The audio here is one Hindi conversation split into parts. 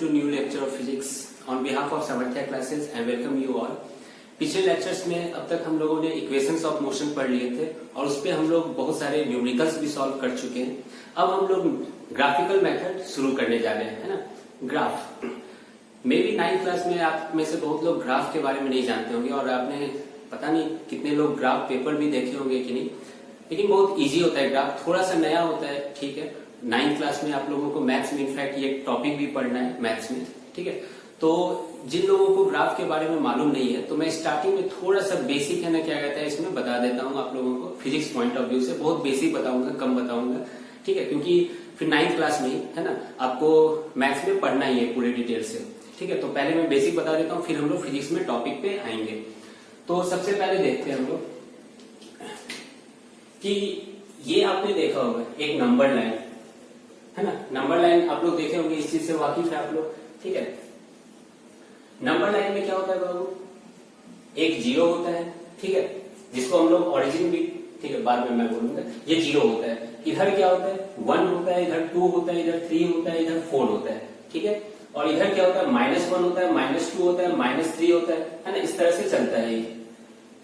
to new lecture of physics. On behalf of Samarthya classes, I welcome you all. पिछले लेक्चर्स में अब तक हम लोगों ने इक्वेशंस ऑफ मोशन पढ़ लिए थे और उस पे हम लोग बहुत सारे न्यूमेरिकल्स भी सॉल्व कर चुके हैं. अब हम लोग ग्राफिकल मेथड शुरू करने जा रहे हैं, है ना. Graph may be 9th class में आप में से बहुत लोग ग्राफ के बारे में नहीं जानते होंगे और आपने पता नहीं कितने लोग ग्राफ पेपर भी देखे होंगे कि नहीं, लेकिन बहुत इजी होता है ग्राफ. थोड़ा सा नया होता है, ठीक है. 9th क्लास में आप लोगों को मैथ्स में इनफैक्ट ये टॉपिक भी पढ़ना है मैथ्स में, ठीक है. तो जिन लोगों को ग्राफ के बारे में मालूम नहीं है तो मैं स्टार्टिंग में थोड़ा सा बेसिक है ना क्या कहता है इसमें बता देता हूँ आप लोगों को. फिजिक्स पॉइंट ऑफ व्यू से बहुत बेसिक बताऊंगा, कम बताऊंगा, ठीक है, क्योंकि फिर 9th क्लास में ही है ना आपको मैथ्स में पढ़ना ही है पूरे डिटेल से, ठीक है. तो पहले मैं बेसिक बता देता हूँ, फिर हम लोग फिजिक्स में टॉपिक पे आएंगे. तो सबसे पहले देखते हैं हम लोग कि ये आपने देखा होगा एक नंबर लाइन, है ना. नंबर लाइन आप लोग देखे होंगे, इस चीज से वाकिफ है आप लोग, ठीक है. नंबर लाइन में क्या होता है बाबू, एक जीरो होता है, ठीक है, जिसको हम लोग ओरिजिन भी, ठीक है, बाद में मैं बोलूंगा. ये जीरो होता है. इधर क्या होता है, 1 होता है, इधर 2 होता है, इधर 3 होता है, इधर 4 होता है, ठीक है. और इधर क्या होता है, -1 होता है, -2 होता है, -3 होता है ना. इस तरह से चलता है ये,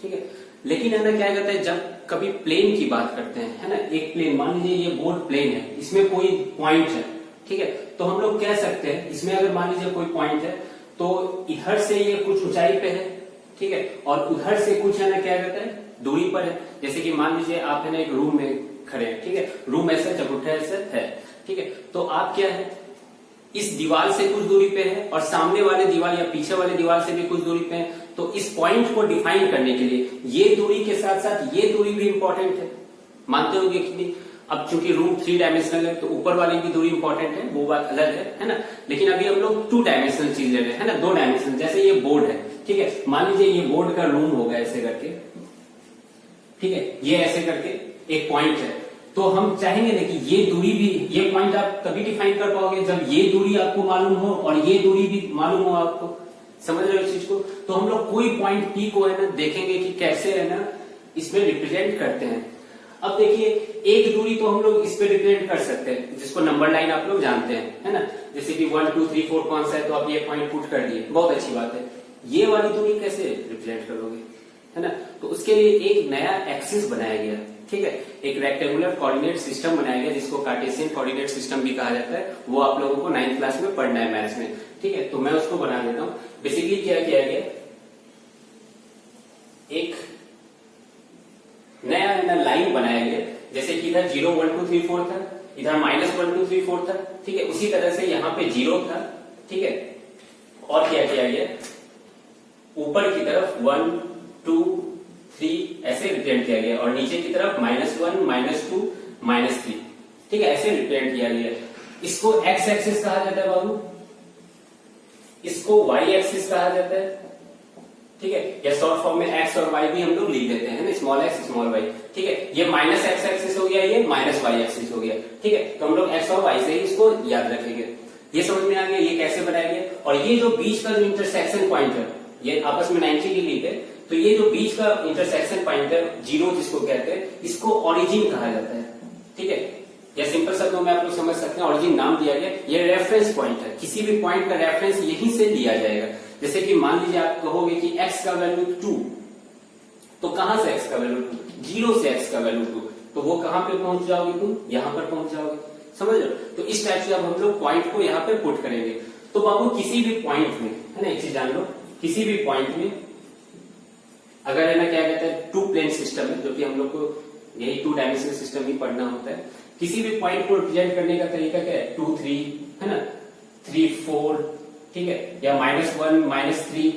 ठीक है. लेकिन है ना क्या कहते हैं, जब कभी प्लेन की बात करते हैं, है ना, एक प्लेन, मान लीजिए ये बोर्ड प्लेन है, इसमें कोई पॉइंट है, ठीक है, तो हम लोग कह सकते हैं इसमें अगर मान लीजिए कोई पॉइंट है तो इधर से ये कुछ ऊंचाई पे है, ठीक है, और उधर से कुछ है ना क्या कहते हैं दूरी पर है. जैसे कि मान लीजिए आप है ना एक रूम में खड़े हैं, ठीक है, रूम ऐसा चबूतरा ऐसा है, ठीक है, तो आप क्या है इस दीवार से कुछ दूरी पे है और सामने वाले दीवार या पीछे वाले दीवार से भी कुछ दूरी पे है. तो इस पॉइंट को डिफाइन करने के लिए ये दूरी के साथ साथ ये दूरी भी इंपॉर्टेंट है. मानते होंगे कि नहीं. अब चूंकि रूम 3 डायमेंशनल है तो ऊपर वाली भी दूरी इंपॉर्टेंट है, वो बात अलग है ना. लेकिन अभी हम लोग 2 डायमेंशनल चीज ले रहे हैं, है ना, 2 डायमेंशनल. जैसे ये बोर्ड है, ठीक है, मान लीजिए ये बोर्ड का रूम होगा ऐसे करके, ठीक है, ये ऐसे करके एक पॉइंट है. तो हम चाहेंगे ना कि ये दूरी भी, ये पॉइंट आप तभी डिफाइन कर पाओगे जब ये दूरी आपको मालूम हो और ये दूरी भी मालूम हो आपको. समझ रहे हो इस चीज को. तो हम लोग कोई पॉइंट पी को है ना देखेंगे कि कैसे है ना इसमें रिप्रेजेंट करते हैं. अब देखिए एक दूरी तो हम लोग इस पे रिप्रेजेंट कर सकते हैं जिसको नंबर लाइन आप लोग जानते हैं, है ना. जैसे कि 1 2 3 4 कौन सा है तो आप ये पॉइंट पुट कर दिए, बहुत अच्छी बात है. ये वाली दूरी कैसे रिप्रेजेंट करोगे, है ना. तो उसके लिए एक नया एक्सिस बनाया गया, ठीक है, एक रेक्टेंगुलर कोऑर्डिनेट सिस्टम बनाया गया जिसको कार्टेशियन कोऑर्डिनेट सिस्टम भी कहा जाता है. वो आप लोगों को 9th क्लास में पढ़ना है मैथ्स में, ठीक है. तो मैं उसको बना देता हूं. बेसिकली क्या किया गया, एक नया है ना लाइन बनाया गया. जैसे कि इधर 0 1 2 3 4 था, इधर -1 2 3 4 था, ठीक है. उसी तरह से यहाँ पे 0 था, ठीक है. और क्या किया गया, ऊपर की तरफ 1 2 3 ऐसे रिप्रेजेंट किया गया और नीचे की तरफ -1 -2 -3, ठीक है, ऐसे रिप्रेजेंट किया गया. इसको एक्स एक्सिस कहा जाता है बाबू, इसको वाई एक्सिस कहा जाता है, ठीक है, या शॉर्ट फॉर्म में एक्स और वाई भी हम लोग लिख देते हैं ना, स्मॉल एक्स स्मॉल वाई, ठीक है. ये -x एक्सिस हो गया, ये -y एक्सिस हो गया, ठीक है. तो हम लोग एक्स और वाई से ही इसको याद रखेंगे. ये समझ में आ गया ये कैसे बनाया गया. और ये जो बीच का जो इंटरसेक्शन पॉइंट है ये आपस में 90 डिग्री है. तो ये जो बीच का इंटरसेक्शन पॉइंट है, जीरो जिसको कहते हैं, इसको ओरिजिन कहा जाता है, ठीक है. या सिंपल शब्दों में आप लोग समझ सकते हैं, ओरिजिन नाम दिया गया. ये रेफरेंस पॉइंट है, किसी भी पॉइंट का रेफरेंस यहीं से लिया जाएगा. जैसे कि मान लीजिए आप कहोगे कि x का वैल्यू 2, तो कहां से x का वैल्यू 2, 0 से x का वैल्यू 2, तो वो कहां पे पहुंच जाओगे तुम, यहां पर पहुंच जाओगे. समझ लो. तो इस टाइप से अब हम लोग पॉइंट को यहाँ पे पुट करेंगे. तो बाबू किसी भी पॉइंट में, है ना, एक चीज जान लो, किसी भी पॉइंट में अगर है ना क्या कहते हैं 2 प्लेन सिस्टम है, जो कि हम लोग को यही 2 डायमेंशनल सिस्टम ही पढ़ना होता है. किसी भी पॉइंट को रिप्रेजेंट करने का तरीका क्या है, 2 3, है ना, 3 4, ठीक है, या -1 -3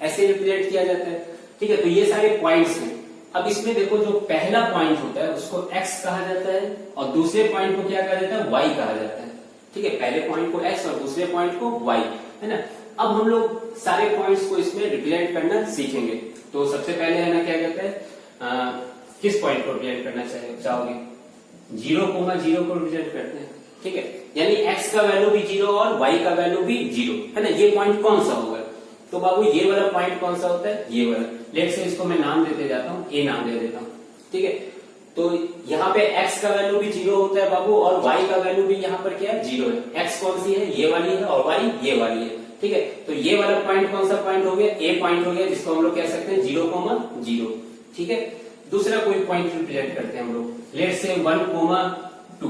ऐसे रिप्रेजेंट किया जाता है, ठीक है. तो ये सारे पॉइंट्स हैं. अब इसमें देखो जो पहला पॉइंट होता है उसको x कहा जाता है और दूसरे पॉइंट को क्या कहा जाता है, y कहा जाता है, ठीक है. पहले पॉइंट को x और दूसरे पॉइंट को y, है ना. अब हम लोग सारे पॉइंट्स को इसमें रिप्रेजेंट करना सीखेंगे. तो सबसे पहले है ना क्या कहते हैं, किस पॉइंट को रिप्रेजेंट करना चाहोगे, 0 को रिप्रेजेंट करते हैं, ठीक है. यानी x का वैल्यू भी 0 और y का वैल्यू भी 0, है ना. ये पॉइंट कौन सा होगा, तो बाबू ये वाला पॉइंट कौन सा होता है, ये वाला. लेट से इसको मैं नाम देते जाता हूं, ए नाम दे देता हूं, ठीक है. तो यहाँ पे x का वैल्यू भी 0 होता है बाबू, और y का वैल्यू भी यहाँ पर क्या है 0 है। x कौन सी है, ये वाली है, और y ये वाली है, ठीक है। तो ये वाला पॉइंट कौन सा पॉइंट हो गया, a पॉइंट हो गया, जिसको हम लोग कह सकते हैं 0,0, ठीक है। दूसरा कोई पॉइंट रिप्रेजेंट करते हैं हम लोग, लेट्स से 1,2।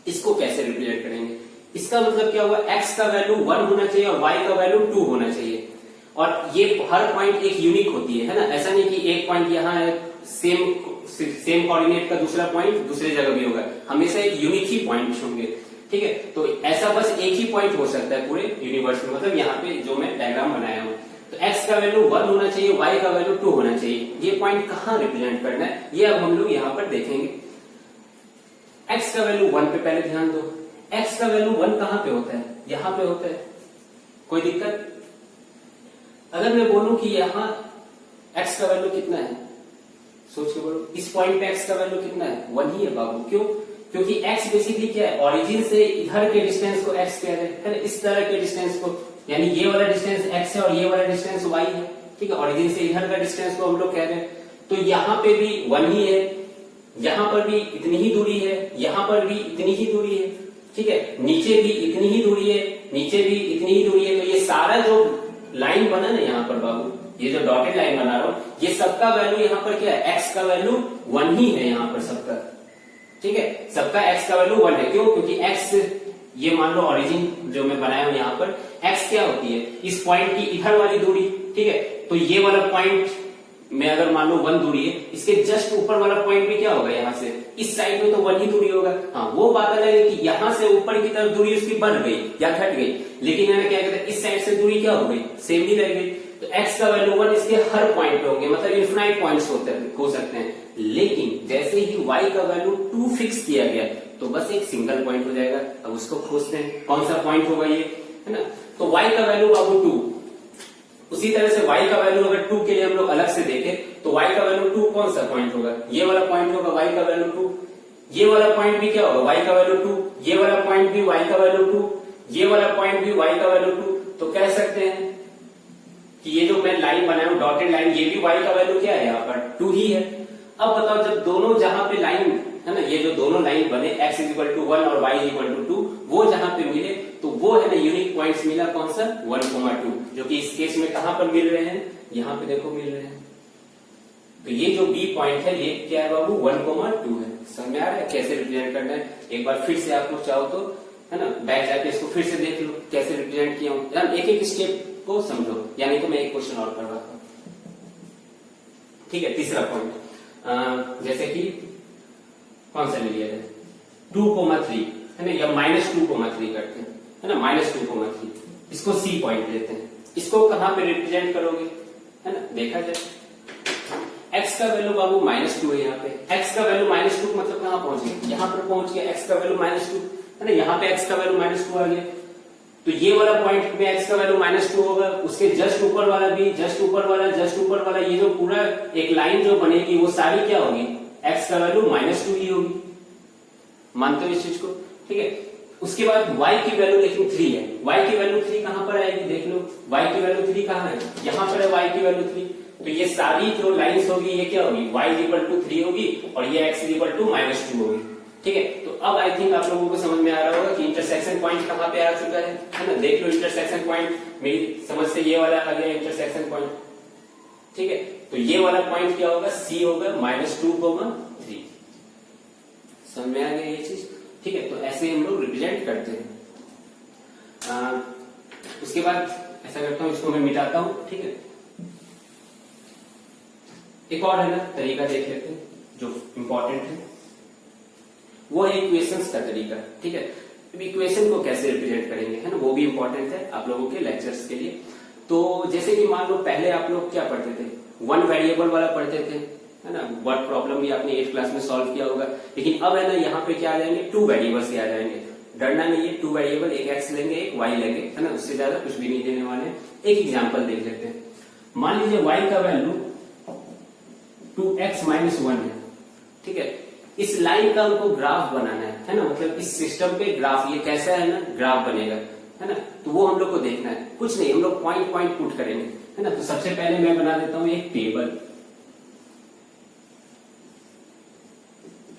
इसको कैसे रिप्रेजेंट करेंगे, इसका मतलब क्या हुआ, x का वैल्यू 1 होना चाहिए और y का वैल्यू 2 होना चाहिए, और ये हर पॉइंट एक यूनिक होती है ना। ऐसा नहीं कि एक पॉइंट यहाँ है, सेम कोऑर्डिनेट का दूसरा पॉइंट दूसरे जगह भी होगा, हमेशा एक यूनिक ही पॉइंट होंगे, ठीक है। तो ऐसा बस एक ही पॉइंट हो सकता है पूरे यूनिवर्स में, मतलब यहाँ पे जो मैं डायग्राम बनाया हूँ। तो x का वैल्यू 1 होना चाहिए, y का वैल्यू 2 होना चाहिए। ये पॉइंट कहाँ रिप्रेजेंट करना है, ये अब हम लोग यहाँ पर देखेंगे। x का वैल्यू 1 पे पहले ध्यान दो, x का वैल्यू 1 कहाँ पे होता है, यहाँ पे होता है, कोई दिक्कत। अगर मैं बोलूं कि यहाँ x का वैल्यू कितना है, सोच के बोलो, इस पॉइंट पे x का वैल्यू कितना है, 1 ही है बाबू। क्यों, क्योंकि x बेसिकली क्या है, ओरिजिन से इधर के डिस्टेंस को x कह रहे हैं, इस तरह के डिस्टेंस को, यानी ये वाला डिस्टेंस x है और ये वाला डिस्टेंस y है, ठीक है। ओरिजिन से इधर का डिस्टेंस को हम लोग कह रहे हैं, तो यहाँ पे भी 1 ही है, यहाँ पर भी इतनी ही दूरी है, यहाँ पर भी इतनी ही दूरी है, ठीक है। नीचे भी इतनी ही दूरी है, नीचे भी इतनी ही दूरी है। तो ये सारा जो लाइन बना ना यहाँ पर बाबू, ये जो डॉटेड लाइन बना रहा हूं, ये सबका वैल्यू यहाँ पर क्या है, x का वैल्यू 1 ही है यहाँ पर सबका, ठीक है। सबका x का वैल्यू 1 है। क्यों, क्योंकि x, ये मान लो ओरिजिन जो मैं बनाया हूं यहाँ पर, x क्या होती है, इस पॉइंट की इधर वाली दूरी, ठीक है। तो ये वाला पॉइंट में अगर मान लो 1 दूरी है, इसके जस्ट ऊपर वाला पॉइंट भी क्या होगा, यहाँ से इस साइड में तो 1 ही दूरी होगा। हाँ, वो बात अलग है कि यहाँ से ऊपर की तरफ दूरी उसकी बढ़ गई या घट गई, लेकिन मैंने क्या कहते हैं, इस साइड से दूरी क्या हो गई, सेम ही रह गई। तो x का वैल्यू 1 इसके हर पॉइंट पे होंगे, मतलब इन्फिनाइट पॉइंट्स हो सकते हैं। लेकिन जैसे ही y का वैल्यू 2 फिक्स किया गया, तो बस एक सिंगल पॉइंट हो जाएगा। अब उसको खोजते हैं, कौन सा पॉइंट होगा ये, है ना। तो y का वैल्यू बाबू 2, उसी तरह से y का वैल्यू अगर 2 के लिए हम लोग अलग से देखें, तो y का वैल्यू 2 कौन सा पॉइंट होगा, ये वाला पॉइंट होगा y का वैल्यू 2, ये वाला पॉइंट भी क्या होगा, y का वैल्यू 2, ये वाला पॉइंट भी y का वैल्यू 2, ये वाला पॉइंट भी y का वैल्यू 2। तो कह सकते हैं कि ये जो मैं लाइन बनाया हूं डॉटेड लाइन, ये भी y का वैल्यू क्या है, यहाँ पर 2 ही है। अब बताओ, जब दोनों जहां पे लाइन है ना, ये जो दोनों लाइन बने x = 1 और y = 2, वो जहां पे मिले, तो वो है ना यूनिक पॉइंट्स मिला, कौन सा 1,2, जो कि इस केस में कहां पर मिल रहे हैं, यहाँ पे देखो मिल रहे हैं। तो ये जो B पॉइंट है, ये क्या है बाबू, 1,2 है। समझ में आ रहा है कैसे रिप्रेजेंट करना है। एक बार फिर से आप लोग चाहो तो, है ना, बैक जाके इसको फिर से देख लो कैसे रिप्रेजेंट किया हूं, एक एक स्टेप को समझो, यानी तो मैं एक क्वेश्चन और करवाता हूं, ठीक है। तीसरा पॉइंट, जैसे कि कौन सा ले लिया जाए, 2,3 है ना, या -2,3 करते हैं, है ना, -2,3, इसको C पॉइंट लेते हैं। इसको कहां पे रिप्रेजेंट करोगे, है ना, देखा जाए। x का वैल्यू बाबू -2 है यहाँ पे, x का वैल्यू -2 मतलब कहां पहुंच गया, यहाँ पर पहुंच गया, x का वैल्यू -2 है ना, यहाँ पे x का वैल्यू -2 आ गया। तो ये वाला पॉइंट में x का वैल्यू -2 होगा, उसके जस्ट ऊपर वाला भी, जस्ट ऊपर वाला, जस्ट ऊपर वाला, ये जो पूरा एक लाइन जो बनेगी वो सारी क्या होगी, x का वैल्यू -2 ही होगी। मानते हो इस चीज को, ठीक है। उसके बाद y की वैल्यू लेकिन 3 है, y की वैल्यू 3 कहां पर आएगी, देख लो, y की वैल्यू 3 कहां है, यहां पर है y की वैल्यू 3। तो ये सारी जो लाइंस होगी, ये क्या होगी, y = 3 होगी, और ये x = -2 होगी, ठीक है। तो अब आई थिंक आप लोगों को समझ में आ रहा होगा कि इंटरसेक्शन पॉइंट कहां पे आ चुका है ना। देख लो इंटरसेक्शन पॉइंट, मेरी समझ से ये वाला आ गया इंटरसेक्शन पॉइंट, ठीक है। तो ये वाला पॉइंट क्या होगा, C होगा, -2,3। समझ में आ गया ये चीज, ठीक है। तो ऐसे हम लोग रिप्रेजेंट करते हैं। उसके बाद ऐसा करता हूं, इसको मैं मिटाता हूं, ठीक है। एक और है ना तरीका देख लेते हैं जो इंपॉर्टेंट है, वो है इक्वेशंस का तरीका, ठीक है। अब इक्वेशन को कैसे रिप्रेजेंट करेंगे, है ना, वो भी इंपॉर्टेंट है आप लोगों के लेक्चर्स के लिए। तो जैसे कि मान लो पहले आप लोग क्या पढ़ते थे, 1 वेरिएबल वाला पढ़ते थे, है ना, वर्ड प्रॉब्लम भी आपने 8th क्लास में सॉल्व किया होगा। लेकिन अब है ना, यहाँ पे क्या आ जाएंगे, 2 वेरिएबल्स आ जाएंगे। डरना नहीं है, 2 वेरिएबल, एक x लेंगे एक y लेंगे, है ना, उससे ज्यादा कुछ भी नहीं देने वाले। एक एग्जाम्पल देख लेते हैं। मान लीजिए y का वैल्यू 2x - 1 है, ठीक है। इस लाइन का हमको ग्राफ बनाना है ना, मतलब इस सिस्टम पे ग्राफ, ये कैसा है ना, ग्राफ बनेगा, है ना। तो वो हम लोग को देखना है, कुछ नहीं, हम लोग पॉइंट पॉइंट पुट करेंगे, है ना। तो सबसे पहले मैं बना देता हूं एक टेबल,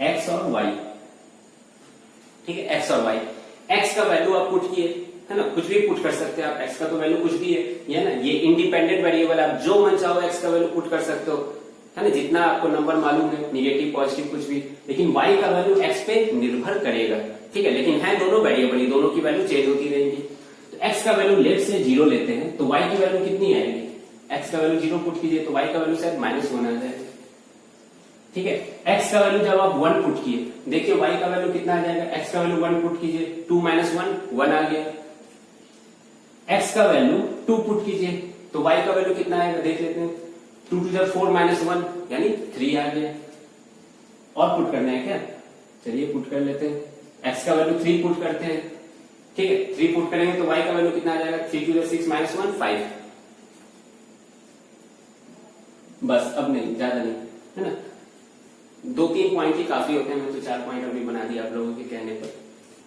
एक्स और वाई, ठीक है, एक्स और वाई। एक्स का वैल्यू आप पुट किए, है ना, कुछ भी पुट कर सकते हैं आप, एक्स का तो वैल्यू कुछ भी है ना, ये इंडिपेंडेंट वेरिएबल, आप जो मन चाहो एक्स का वैल्यू पुट कर सकते हो, है ना, जितना आपको नंबर मालूम है, निगेटिव पॉजिटिव कुछ भी। लेकिन वाई का वैल्यू एक्स पे निर्भर करेगा, ठीक है, लेकिन है दोनों वेरिएबल, दोनों की वैल्यू चेंज होती रहेगी। तो एक्स का वैल्यू लेट से 0 लेते हैं, तो वाई की वैल्यू कितनी आएगी, एक्स का वैल्यू 0 पुट कीजिए तो वाई का वैल्यू शायद -1 आ जाएगा, ठीक है। एक्स का वैल्यू जब आप 1 पुट किए, देखिए वाई का वैल्यू कितना आ जाएगा, एक्स का वैल्यू 1 पुट कीजिए, 2 - 1 आ गया। एक्स का वैल्यू 2 पुट कीजिए तो वाई का वैल्यू कितना आएगा, देख लेते हैं, 2 × 4 - 1 यानी 3 आ गया। और पुट करना है क्या, चलिए पुट कर लेते हैं, एक्स का वैल्यू 3 पुट करते हैं, ठीक है, 3 पुट करेंगे तो वाई का वैल्यू कितना आ जाएगा, 3 × 6 - 1 5, बस, अब नहीं, ज्यादा नहीं, है ना, 2-3 पॉइंट ही काफी होते हैं, मैं तो 4 पॉइंट अभी बना दिया आप लोगों के कहने पर,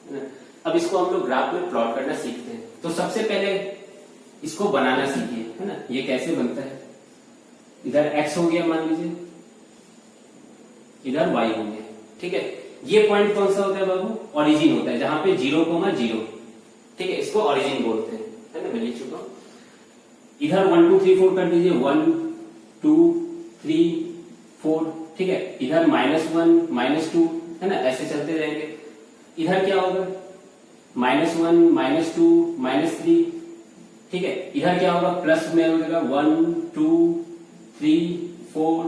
है ना। अब इसको हम लोग ग्राफ में प्लॉट करना सीखते हैं। तो सबसे पहले इसको बनाना सीखिए, है ना, ये कैसे बनता है, इधर x हो गया मान लीजिए, इधर y हो गया, ठीक है। ये पॉइंट कौन सा होता है बाबू, ओरिजिन होता है, जहां पे 0,0, ठीक है, इसको ओरिजिन बोलते हैं, है ना, मैं लिख चुका हूं। इधर 1 2 3 4 कर दीजिए, 1 2 3 4, ठीक है, इधर -1 -2, है ना, ऐसे चलते जाएंगे। इधर क्या होगा, -1 -2 -3, ठीक है, इधर क्या होगा, प्लस में हो जाएगा 1 2 3 4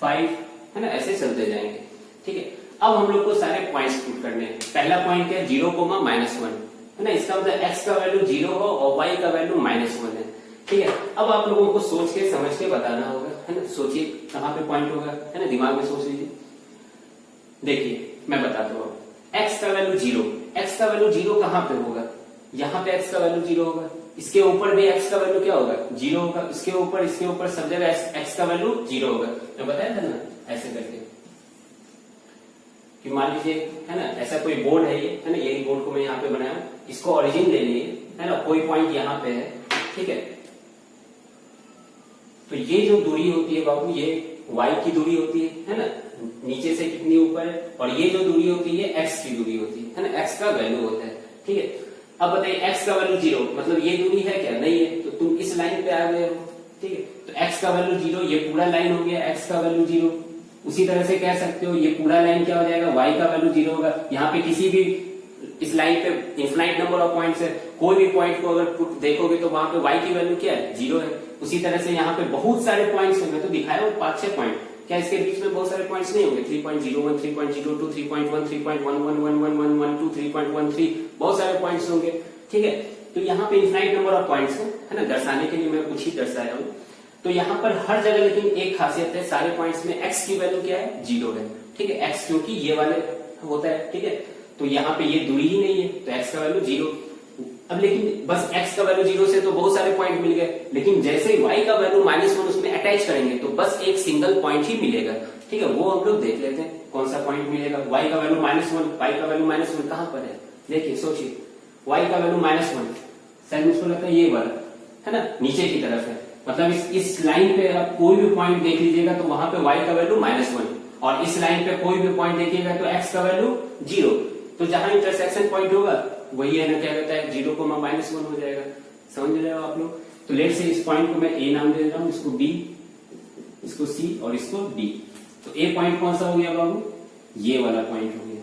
5, है ना, ऐसे चलते जाएंगे, ठीक है। अब हम लोग को सारे पॉइंट्स पुट करने हैं। पहला पॉइंट क्या है, 0,-1, है ना, इसका मतलब x का वैल्यू 0 हो और y का वैल्यू -1 है, ठीक है। अब आप लोगों को सोच के समझ के बताना होगा, है ना, सोचिए कहां पे पॉइंट होगा, है ना, दिमाग में सोच लीजिए। देखिए मैं बताता हूँ, x का वैल्यू 0, x का वैल्यू 0 कहां पे होगा, यहाँ पे x का वैल्यू 0 होगा, इसके ऊपर भी x का वैल्यू क्या होगा, 0 होगा, इसके ऊपर सब जगह x का वैल्यू 0 होगा। मैं बताया था ना ऐसे करके, कि मान लीजिए, है ना, ऐसा कोई बोर्ड है, ये है ना, यही बोर्ड को मैं यहाँ पे बनाया, इसको ओरिजिन ले लिए, है ना, कोई पॉइंट यहाँ पे है, ठीक है। तो ये जो दूरी होती है बाबू, ये y की दूरी होती है ना, नीचे से कितनी ऊपर है, और ये जो दूरी होती है x की दूरी होती है ना, x का वैल्यू होता है, ठीक है। अब बताइए x का वैल्यू 0, मतलब ये दूरी है क्या, नहीं है, तो तुम इस लाइन पे आ गए हो, ठीक है। तो x का वैल्यू 0, ये पूरा लाइन हो गया x का वैल्यू 0। उसी तरह से कह सकते हो, ये पूरा लाइन क्या हो जाएगा, y का वैल्यू 0 होगा। यहाँ पे किसी भी इस लाइन पे इन्फिनाइट नंबर ऑफ पॉइंट्स है, कोई भी पॉइंट को अगर देखोगे तो वहां पे y की वैल्यू क्या है, 0 है। उसी तरह से यहाँ पे बहुत सारे पॉइंट्स होंगे, तो दिखाया वो 5-6 पॉइंट, क्या इसके बीच में बहुत सारे पॉइंट्स नहीं होंगे, 3.01 3.02 3.1 3.11 3.13 बहुत सारे पॉइंट्स होंगे, ठीक है। तो यहाँ पे इन्फिनाइट नंबर ऑफ पॉइंट्स है ना, दर्शाने के लिए मैं कुछ ही दर्शाया हूँ। तो यहाँ पर हर जगह लेकिन एक खासियत है, सारे पॉइंट्स में x की वैल्यू क्या है, 0 है, ठीक है, x क्योंकि ये वाले होता है, ठीक है। तो यहाँ पे ये दूरी ही नहीं है, तो x का वैल्यू 0। अब लेकिन बस x का वैल्यू 0 से तो बहुत सारे पॉइंट मिल गए, लेकिन जैसे ही y का वैल्यू -1 उसमें अटैच करेंगे तो बस एक सिंगल पॉइंट ही मिलेगा, ठीक है। वो हम लोग देख लेते हैं कौन सा पॉइंट मिलेगा। y का वैल्यू -1, y का वैल्यू -1 कहां पर है, देखिए सोचिए, y का वैल्यू -1 शायद मुझको लगता है ये वाला, है ना, नीचे की तरफ है, मतलब इस लाइन पे आप कोई भी पॉइंट देख लीजिएगा तो वहां पे y का वैल्यू -1, और इस लाइन पे कोई भी पॉइंट देखिएगा तो x का वैल्यू 0। तो जहां इंटरसेक्शन पॉइंट होगा वही है ना, क्या कहता है, 0,-1 हो जाएगा। समझ रहे हो आप लोग। तो लेट से इस पॉइंट को मैं a नाम दे रहा हूं, इसको b, इसको c और इसको d। तो a पॉइंट कौन सा हो गया बाबू, ये वाला पॉइंट हो गया,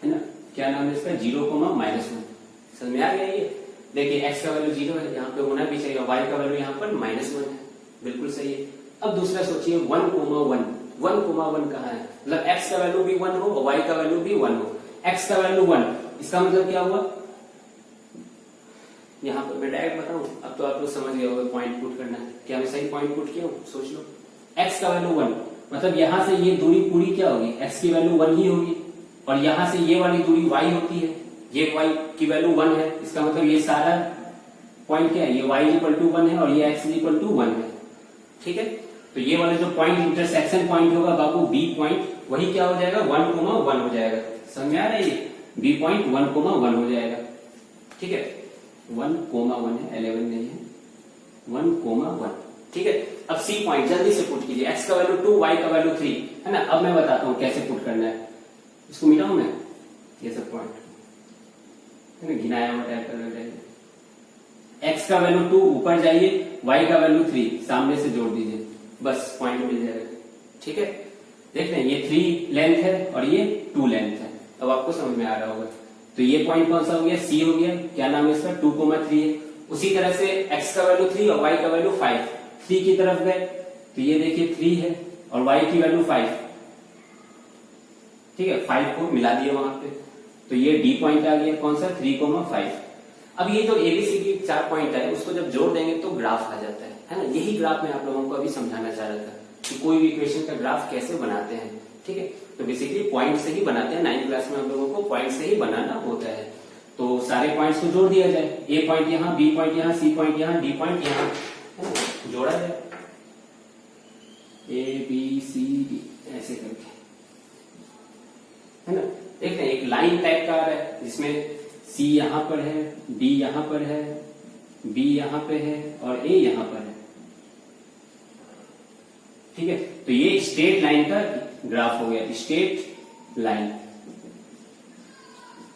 है ना, क्या नाम है इसका, 0,-1। समझ में आ गया ये। देखिए x का वैल्यू 0 है, यहाँ पे होना भी चाहिए, y का वैल्यू यहाँ पर -1 है, बिल्कुल सही है। अब दूसरा सोचिए 1,1 कहाँ है, मतलब x का वैल्यू भी 1 हो और y का वैल्यू भी 1 हो। x का वैल्यू 1, इसका मतलब क्या हुआ, यहाँ पर मैं डायरेक्ट बताऊं, अब तो आप लोग समझ गए होंगे पॉइंट पुट करना है, क्या मैं सही पॉइंट पुट किया हूँ, सोच लो। x का वैल्यू 1, मतलब यहां से ये दूरी पूरी क्या होगी, x की वैल्यू 1 ही होगी, और यहां से ये वाली दूरी y होती है, ये y की वैल्यू 1 है, इसका मतलब ये सारा पॉइंट क्या है, ये y = 1 है और ये x = 1 है, ठीक है। तो ये वाला जो पॉइंट इंटरसेक्शन पॉइंट होगा बाबू, b पॉइंट, वही क्या हो जाएगा, 1,1 हो जाएगा। समझ में आ रहा है, ये b पॉइंट 1,1 हो जाएगा, ठीक है। 1,1 है, 11 नहीं है, 1,1, ठीक है। अब सी पॉइंट जल्दी से पुट कीजिए, एक्स का वैल्यू 2, वाई का वैल्यू 3, है ना। अब मैं बताता हूँ कैसे पुट करना है, इसको मिटाऊं मैं, ये सब पॉइंट है ना, घिनाया हुआ टाइप करना चाहिए। एक्स का वैल्यू 2 ऊपर जाइए, वाई का वैल्यू 3 सामने से जोड़ दीजिए, बस पॉइंट मिल जाएगा। ठीक है, देख रहे हैं ये 3 लेंथ है और ये 2 लेंथ है। अब आपको समझ में आ रहा होगा। तो ये पॉइंट कौन सा हो गया, सी हो गया। क्या नाम है इसका, 2,3 है। उसी तरह से एक्स का वैल्यू 3 और वाई का वैल्यू 5, 3 की तरफ गए तो ये देखिए 3 है और वाई की वैल्यू 5, ठीक है, 5 को मिला दिया वहां पे, तो ये डी पॉइंट आ गया कौन सा, 3,5। अब ये जो एबीसीडी 4 पॉइंट है उसको जब जोड़ देंगे तो ग्राफ आ जाता है ना। यही ग्राफ मैं आप लोगों को अभी समझाना चाह रहा था कि कोई भी इक्वेशन का ग्राफ कैसे बनाते हैं। ठीक है, तो बेसिकली पॉइंट से ही बनाते हैं। 9th क्लास में हम लोगों को पॉइंट से ही बनाना होता है। तो सारे पॉइंट्स को जोड़ दिया जाए, ए पॉइंट यहाँ, बी पॉइंट यहाँ, सी पॉइंट यहाँ, डी पॉइंट यहाँ, है ना, जोड़ा जाए ए बी सी डी ऐसे करके, है ना। देखते हैं एक लाइन टाइप का आ रहा है जिसमें सी यहां पर है, डी यहां पर है, बी यहां पे है और ए यहां पर है। ठीक है, तो ये स्ट्रेट लाइन का ग्राफ हो गया, स्ट्रेट लाइन।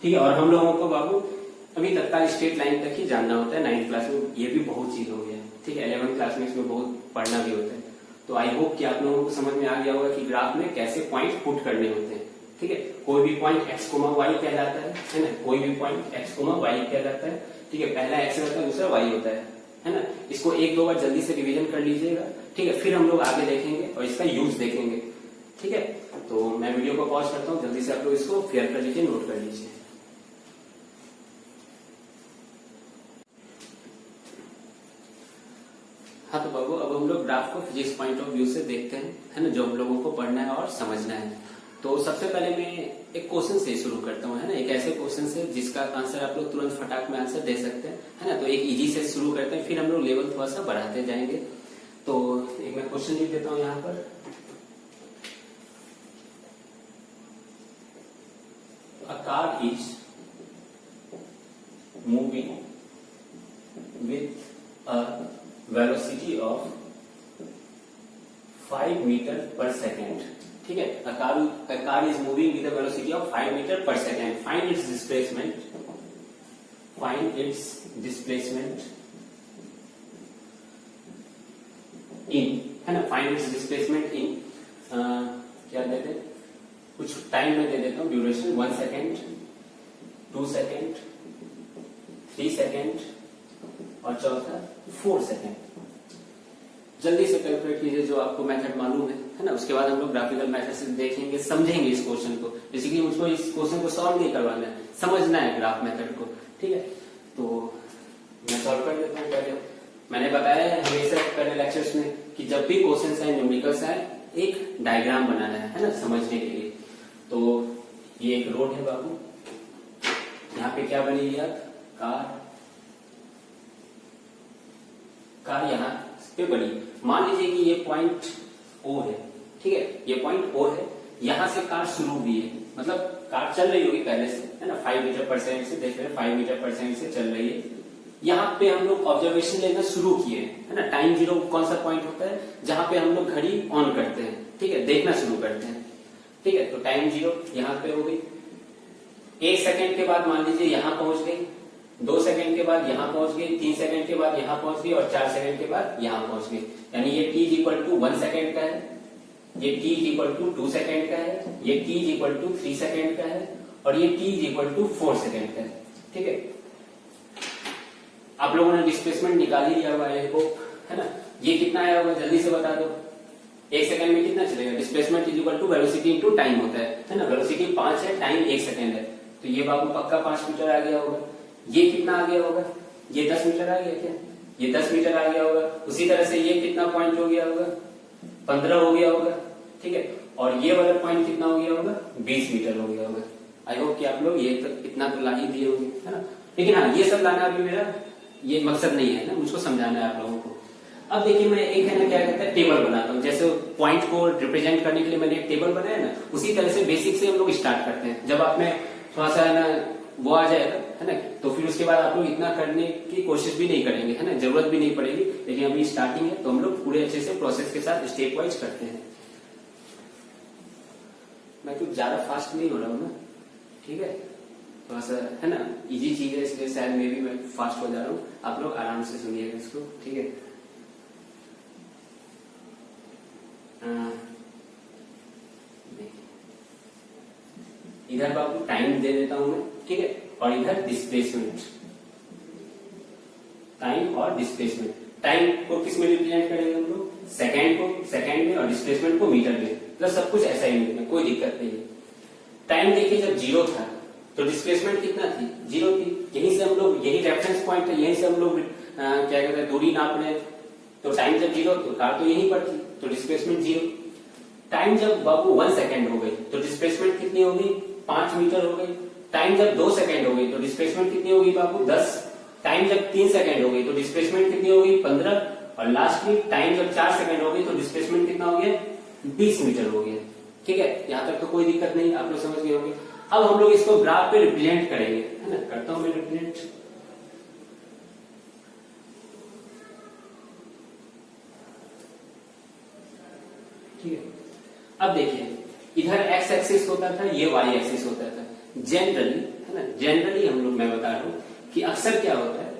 ठीक है, और हम लोगों को बाबू अभी तत्काल स्ट्रेट लाइन तक ही जानना होता है 9th क्लास में, ये भी बहुत चीज हो गया। ठीक है, 11th क्लास में इसमें बहुत पढ़ना भी होता है। तो आई होप कि आप लोगों को समझ में आ गया होगा कि ग्राफ में कैसे पॉइंट पुट करने होते हैं। ठीक है, कोई भी पॉइंट x, y कहलाता है ना, कोई भी पॉइंट x, y कहलाता है। ठीक है, पहला x रहता है, दूसरा y होता है ना। इसको 1-2 बार जल्दी से रिवीजन कर लीजिएगा। ठीक है, फिर हम लोग आगे देखेंगे और इसका यूज देखेंगे। ठीक है, तो मैं वीडियो को पॉज करता हूँ, जल्दी से आप लोग इसको फेयर कर लीजिए, नोट कर लीजिए। हाँ तो बाबू अब हम लोग ग्राफ को फिजिक्स पॉइंट ऑफ व्यू से देखते हैं, है ना, जो हम लोगों को पढ़ना है और समझना है। तो सबसे पहले मैं एक क्वेश्चन से शुरू करता हूँ, है ना, एक ऐसे क्वेश्चन से जिसका आंसर आप लोग तुरंत फटाक में आंसर दे सकते हैं, है ना। तो एक इजी से शुरू करते हैं, फिर हम लोग लेवल थोड़ा सा बढ़ाते जाएंगे। तो एक मैं क्वेश्चन लिख देता हूँ यहाँ पर। A car is moving with a velocity of 5 meter per second. ठीक है, a car is moving with a velocity of 5 meter per second. Find its displacement. Find its displacement in, है ना, find its displacement in क्या देते हैं, कुछ टाइम में दे देता हूँ, ड्यूरेशन 1 सेकेंड, 2 सेकेंड, 3 सेकेंड और चौथा 4 सेकेंड। जल्दी से कैलकुलेट कीजिए जो आपको मेथड मालूम है ना। उसके बाद हम लोग ग्राफिकल मेथड से देखेंगे, समझेंगे इस क्वेश्चन को। बेसिकली मुझको इस क्वेश्चन को सॉल्व नहीं करवाना है, समझना है ग्राफ मेथड को। ठीक है, तो मैं सॉल्व कर देता हूँ। पहले मैंने बताया है हमेशा पहले लेक्चर्स में कि जब भी क्वेश्चन आए, न्यूमेरिकल्स आए, एक डायग्राम बनाना है ना, समझने के लिए। तो ये एक रोड है बाबू, यहाँ पे क्या बनी है, कार यहाँ पे बनी। मान लीजिए कि ये पॉइंट ओ है, ठीक है, ये पॉइंट ओ है, यहां से कार शुरू हुई है, मतलब कार चल रही होगी पहले से, है ना, 5 मीटर पर सेकंड से, देख रहे हैं 5 मीटर पर सेकंड से चल रही है। यहाँ पे हम लोग ऑब्जर्वेशन लेना शुरू किए, है ना। टाइम 0 कौन सा पॉइंट होता है, जहां पे हम लोग घड़ी ऑन करते हैं, ठीक है, देखना शुरू करते हैं। ठीक है, तो टाइम 0 यहाँ पे हो गई। 1 सेकंड के बाद मान लीजिए यहाँ पहुंच गई, 2 सेकंड के बाद यहाँ पहुंच गई, 3 सेकंड के बाद यहाँ पहुंच गई और 4 सेकंड के बाद यहाँ पहुंच गई। यानी ये t इक्वल टू 1 सेकंड का है, ये t इक्वल टू 2 सेकंड का है, ये t इक्वल टू 3 सेकंड का है और ये t इक्वल टू 4 सेकंड का है। ठीक है, आप लोगों ने डिस्प्लेसमेंट निकाल ही लिया होगा, है ना। ये कितना आया होगा जल्दी से बता दो, 1 सेकंड में कितना चलेगा। Displacement is equal to velocity into time होता है ना। वेलोसिटी 5 है, टाइम 1 सेकंड है, तो ये बाबू पक्का 5 मीटर आ गया होगा। ये कितना आ गया होगा, ये 10 मीटर आ गया क्या, ये 10 मीटर आ गया होगा। उसी तरह से ये कितना पॉइंट हो गया होगा, 15 हो गया होगा। ठीक है, और ये वाला पॉइंट कितना हो गया होगा, 20 मीटर हो गया होगा। आई होप कि आप लोग ये तक इतना तो ला ही दिए होंगे, है ना। लेकिन हाँ, ये सब लाना अभी मेरा ये मकसद नहीं है ना, मुझको समझाना है आप लोगों को। अब देखिए मैं एक है ना क्या कहता है टेबल बनाता हूँ। जैसे पॉइंट को रिप्रेजेंट करने के लिए मैंने एक टेबल बनाया ना, उसी तरह से बेसिक से हम लोग स्टार्ट करते हैं। जब आप में थोड़ा सा है ना वो आ जाएगा, है ना, तो फिर उसके बाद आप लोग इतना करने की कोशिश भी नहीं करेंगे, है ना, जरूरत भी नहीं पड़ेगी। लेकिन लेकिन अभी स्टार्टिंग है तो हम लोग पूरे अच्छे से प्रोसेस के साथ स्टेप वाइज करते हैं। मैं कुछ ज्यादा फास्ट नहीं हो रहा हूँ ना, ठीक है, थोड़ा सा है ना इजी चीज है, इसलिए शायद मे भी मैं फास्ट हो जा रहा हूँ। आप लोग आराम से सुनिएगा इसको, ठीक है। इधर बाबू टाइम दे देता हूं मैं, ठीक है, और इधर डिस्प्लेसमेंट, टाइम और डिस्प्लेसमेंट। टाइम को किस में रिप्रेजेंट करेंगे हम लोग, सेकंड को सेकंड में, और डिस्प्लेसमेंट को मीटर में। मतलब सब कुछ ऐसा ही है, कोई दिक्कत नहीं है। टाइम देखिए जब 0 था तो डिस्प्लेसमेंट कितना थी, 0 थी। यहीं से हम लोग, यही रेफरेंस पॉइंट है, यहीं से हम लोग क्या कहते हैं दूरी नाप रहे हैं। तो टाइम जब 0 तो कार तो यहीं पर थी, तो डिस्प्लेसमेंट 0। टाइम जब बाबू 1 सेकेंड हो गई तो डिस्प्लेसमेंट कितनी होगी, 5 मीटर हो गई। टाइम जब 2 सेकेंड हो गई तो डिस्प्लेसमेंट कितनी होगी बाबू, 10। टाइम जब 3 सेकेंड हो गई तो डिस्प्लेसमेंट कितनी होगी, 15। और लास्ट में टाइम जब 4 सेकेंड हो गई तो डिस्प्लेसमेंट कितना हो गया, 20 मीटर हो गया। ठीक है, यहां तक तो कोई दिक्कत नहीं, आप लोग समझ गए होंगे। अब हम लोग इसको ग्राफ पे रिप्रेजेंट करेंगे, है ना, करता हूं मैं रिप्रेजेंट। ठीक है, अब देखिए इधर एक्स एक्सिस होता था, ये वाई एक्सिस होता था जनरली, है ना। जनरली हम लोग, मैं बता रहा हूं कि अक्सर क्या होता है,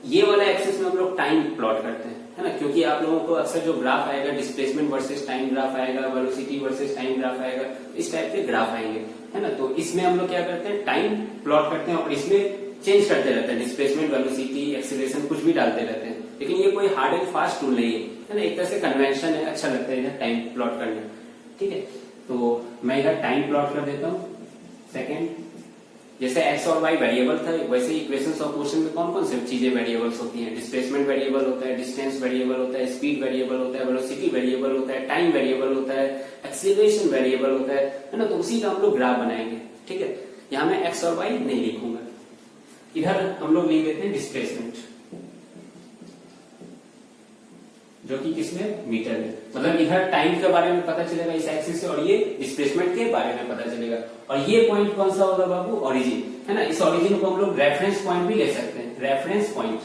ये वाला एक्सिस में हम लोग टाइम प्लॉट करते हैं, है ना, क्योंकि आप लोगों को अक्सर जो ग्राफ आएगा डिस्प्लेसमेंट वर्सेस टाइम ग्राफ आएगा, वेलोसिटी वर्सेस टाइम ग्राफ आएगा, इस टाइप के ग्राफ आएंगे, है ना। तो इसमें हम लोग क्या करते हैं, टाइम प्लॉट करते हैं और इसमें चेंज करते रहते हैं, डिस्प्लेसमेंट, वेलोसिटी, एक्सीलरेशन कुछ भी डालते रहते हैं। लेकिन ये कोई हार्ड एंड फास्ट टूल नहीं है ना, एक तरह से कन्वेंशन है, अच्छा लगता है इधर टाइम प्लॉट करना। ठीक है, तो मैं इधर टाइम प्लॉट कर देता हूँ सेकेंड। जैसे एक्स और वाई वेरिएबल था, वैसे इक्वेशंस ऑफ मोशन में कौन कौन सी चीजें वेरिएबल्स होती हैं, डिस्प्लेसमेंट वेरिएबल होता है, डिस्टेंस वेरिएबल होता है, स्पीड वेरिएबल होता है, वेलोसिटी वेरिएबल होता है, टाइम वेरिएबल होता है, एक्सीलरेशन वेरिएबल होता है ना। तो उसी का हम लोग ग्राफ बनाएंगे। ठीक है, यहाँ मैं एक्स और वाई नहीं लिखूंगा, इधर हम लोग लिख देते हैं डिस्प्लेसमेंट, जो कि किसमें, मीटर में। मतलब इधर टाइम के बारे में पता चलेगा इस एक्सिस से, और ये डिस्प्लेसमेंट के बारे में पता चलेगा। और ये पॉइंट कौन सा होगा बाबू, ओरिजिन, है ना। इस ओरिजिन को हम लोग रेफरेंस पॉइंट भी ले सकते हैं, रेफरेंस पॉइंट।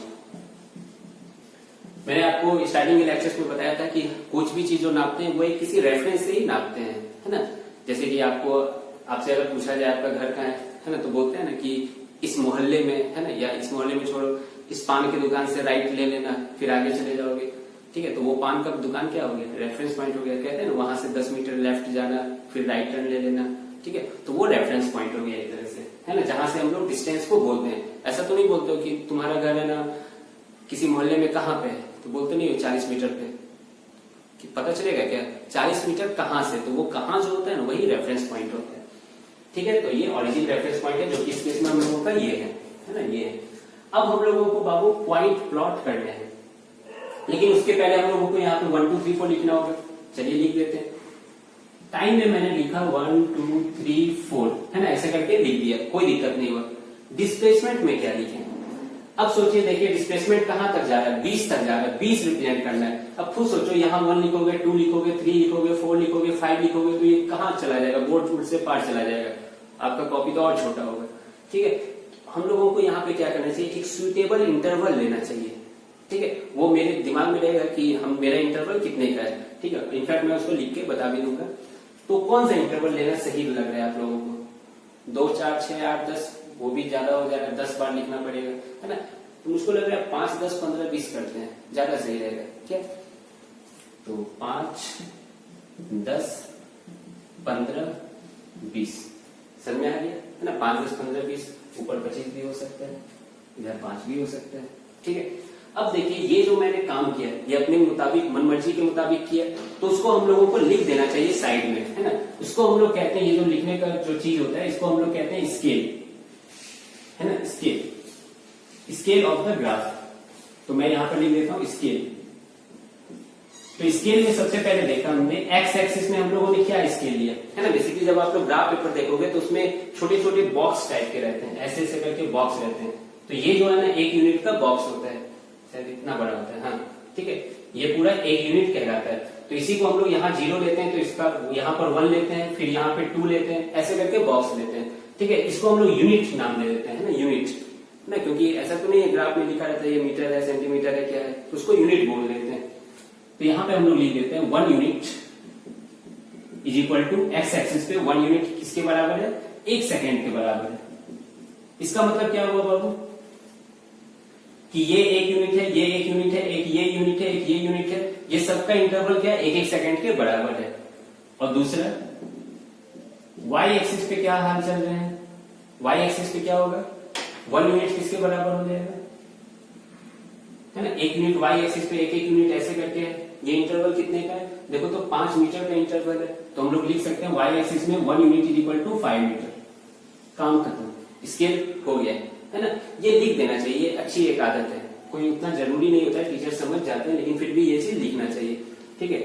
मैंने आपको स्टार्टिंग के लेक्चर्स में बताया था कि कुछ भी चीज जो नापते हैं वो एक किसी रेफरेंस से ही नापते हैं, है ना। जैसे कि आपसे अगर पूछा जाए आपका घर कहाँ है ना, तो बोलते हैं ना कि इस मोहल्ले में, है ना, या इस मोहल्ले में छोड़ो, इस पान की दुकान से राइट ले लेना, फिर आगे चले जाओगे। ठीक है, तो वो पान का दुकान क्या हो गया, रेफरेंस पॉइंट हो गया। कहते हैं ना वहां से 10 मीटर लेफ्ट जाना, फिर राइट टर्न ले लेना। ठीक है, तो वो रेफरेंस पॉइंट हो गया एक तरह से, है ना, जहां से हम लोग डिस्टेंस को बोलते हैं। ऐसा तो नहीं बोलते हो कि तुम्हारा घर है ना किसी मोहल्ले में कहाँ पे है, तो बोलते नहीं हो 40 मीटर पे, कि पता चलेगा क्या 40 मीटर कहाँ से, तो वो कहाँ जो होता है ना वही रेफरेंस पॉइंट होता है। ठीक है, तो ये ओरिजिन रेफरेंस पॉइंट है, जो कि इस केस में हम लोगों का ये है ना, ये है। अब हम लोगों को बाबू पॉइंट प्लॉट करने हैं, लेकिन उसके पहले हम लोगों को यहाँ पे 1 2 3 4 लिखना होगा। चलिए लिख देते हैं। टाइम में मैंने लिखा 1 2 3 4, है ना, ऐसे करके लिख दिया, कोई दिक्कत नहीं हुआ। डिस्प्लेसमेंट में क्या लिखें, अब सोचिए, देखिए डिस्प्लेसमेंट कहां तक जा रहा है, 20 तक जा रहा है, 20 रिप्रेजेंट करना है। अब खुद सोचो, यहाँ 1 लिखोगे, 2 लिखोगे, 3 लिखोगे, 4 लिखोगे, 5 लिखोगे, तो ये कहां चला जाएगा, बोर्ड से पार चला जाएगा, आपका कॉपी तो और छोटा होगा। ठीक है, हम लोगों को यहाँ पे क्या करना चाहिए, एक सुइटेबल इंटरवल लेना चाहिए। ठीक है, वो मेरे दिमाग में रहेगा कि मेरा इंटरवल कितने का है। ठीक है, इनफैक्ट मैं उसको लिख के बता भी दूंगा। तो कौन सा इंटरवल लेना सही लग रहा है आप लोगों को, 2 4 6 8 10, वो भी ज्यादा हो जाएगा, 10 बार लिखना पड़ेगा, है ना। तो मुझको लग रहा है 5 10 15 20 करते हैं, ज्यादा सही रहेगा। क्या, तो 5 10 15 20 समझ में आ गया, है ना। 5 10 15 20, ऊपर 25 भी हो सकता है, इधर 5 भी हो सकता है। ठीक है, अब देखिए ये जो मैंने काम किया, ये अपने मुताबिक, मनमर्जी के मुताबिक किया, तो उसको हम लोगों को लिख देना चाहिए साइड में, है ना। उसको हम लोग कहते हैं, ये जो लिखने का जो चीज होता है, इसको हम लोग कहते हैं स्केल, है ना, scale, scale of the graph. तो मैं यहां पर लिख देता हूं स्केल। तो स्केल में सबसे पहले देखा हमने एक्स एक्सिस में हम लोगों ने क्या स्केल लिया, है ना। बेसिकली जब आप लोग ग्राफ पेपर देखोगे तो उसमें छोटे छोटे बॉक्स टाइप के रहते हैं, ऐसे ऐसे करके बॉक्स रहते हैं। तो ये जो है ना 1 यूनिट का बॉक्स होता है, शायद इतना बड़ा होता है, हाँ ठीक है, ये पूरा 1 यूनिट कहलाता है। तो इसी को हम लोग यहाँ 0 लेते हैं, तो इसका यहाँ पर 1 लेते हैं, फिर यहाँ पे 2 लेते हैं, ऐसे करके बॉक्स लेते हैं। ठीक है, इसको हम लोग यूनिट नाम दे देते हैं ना, यूनिट। ना, क्योंकि ऐसा तो नहीं है ग्राफ में लिखा रहता है ये मीटर है, सेंटीमीटर है, क्या है, तो उसको यूनिट बोल देते हैं। तो यहां पे हम लोग लिख देते हैं 1 unit is equal to x axis पे 1 यूनिट किसके बराबर है, 1 सेकेंड के बराबर है। इसका मतलब क्या हुआ बाबू कि ये 1 यूनिट है, ये 1 यूनिट है, एक ये यूनिट है, एक ये यूनिट है, ये सबका इंटरवल क्या है, 1-1 सेकेंड के बराबर है। और दूसरा y एक्सिस पे क्या हाल चल रहे हैं, y एक्सिस पे क्या होगा, 1 यूनिट किसके बराबर हो जाएगा, है ना, 1 यूनिट y एक्सिस पे 1-1 यूनिट ऐसे करके है। ये इंटरवल कितने का है, देखो तो 5 मीटर का इंटरवल है, तो हम लोग लिख सकते हैं y एक्सिस में 1 unit is equal to 5 metre. काम खत्म, स्केल हो गया है ना। ये लिख देना चाहिए, ये अच्छी एक आदत है, कोई उतना जरूरी नहीं होता है, टीचर समझ जाते हैं, लेकिन फिर भी ये चीज लिखना चाहिए, ठीक है।